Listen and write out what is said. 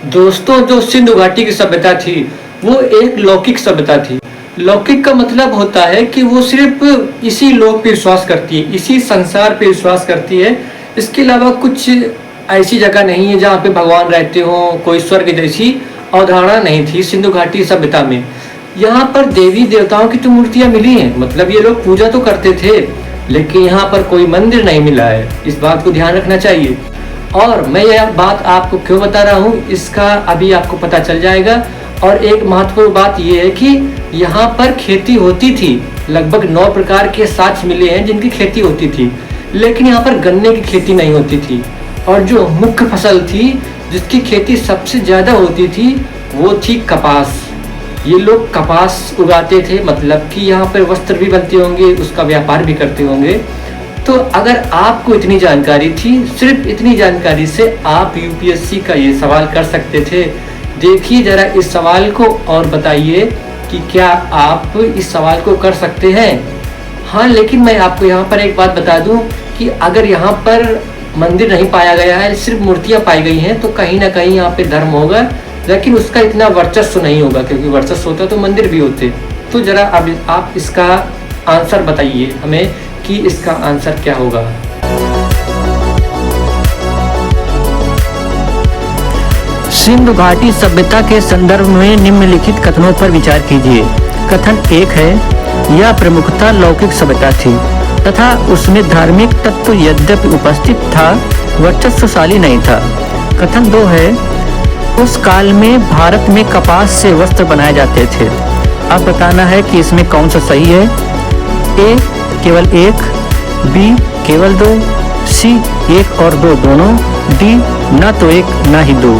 दोस्तों, जो सिंधु घाटी की सभ्यता थी वो एक लौकिक सभ्यता थी। लौकिक का मतलब होता है कि वो सिर्फ इसी लोक पे विश्वास करती है, इसी संसार पे विश्वास करती है। इसके अलावा कुछ ऐसी जगह नहीं है जहाँ पे भगवान रहते हो, कोई स्वर्ग जैसी अवधारणा नहीं थी सिंधु घाटी सभ्यता में। यहाँ पर देवी देवताओं की तो मूर्तियां मिली हैं, मतलब ये लोग पूजा तो करते थे, लेकिन यहाँ पर कोई मंदिर नहीं मिला है। इस बात को ध्यान रखना चाहिए। और मैं यह बात आपको क्यों बता रहा हूँ, इसका अभी आपको पता चल जाएगा। और एक महत्वपूर्ण बात यह है कि यहाँ पर खेती होती थी। लगभग 9 प्रकार के साक्ष्य मिले हैं जिनकी खेती होती थी, लेकिन यहाँ पर गन्ने की खेती नहीं होती थी। और जो मुख्य फसल थी जिसकी खेती सबसे ज़्यादा होती थी वो थी कपास। ये लोग कपास उगाते थे, मतलब कि यहाँ पर वस्त्र भी बनते होंगे, उसका व्यापार भी करते होंगे। तो अगर आपको इतनी जानकारी थी, सिर्फ इतनी जानकारी से आप यूपीएससी का ये सवाल कर सकते थे। देखिए जरा इस सवाल को और बताइए कि क्या आप इस सवाल को कर सकते हैं। हाँ, लेकिन मैं आपको यहाँ पर एक बात बता दूँ कि अगर यहाँ पर मंदिर नहीं पाया गया है, सिर्फ मूर्तियाँ पाई गई हैं, तो कहीं ना कहीं यहाँ पे धर्म होगा, लेकिन उसका इतना वर्चस्व नहीं होगा, क्योंकि वर्चस्व होता तो मंदिर भी होते। तो जरा अब आप इसका आंसर बताइए हमें कि इसका आंसर क्या होगा। सिंधु घाटी सभ्यता के संदर्भ में निम्नलिखित कथनों पर विचार कीजिए। कथन 1 है, यह प्रमुखता लौकिक सभ्यता थी तथा उसमें धार्मिक तत्व यद्यपि उपस्थित था, वर्चस्वशाली नहीं था। कथन 2 है, उस काल में भारत में कपास से वस्त्र बनाए जाते थे। अब बताना है कि इसमें कौन सा सही है। ए केवल 1, बी केवल 2, सी 1 और 2 दोनों, डी न तो 1 न ही 2।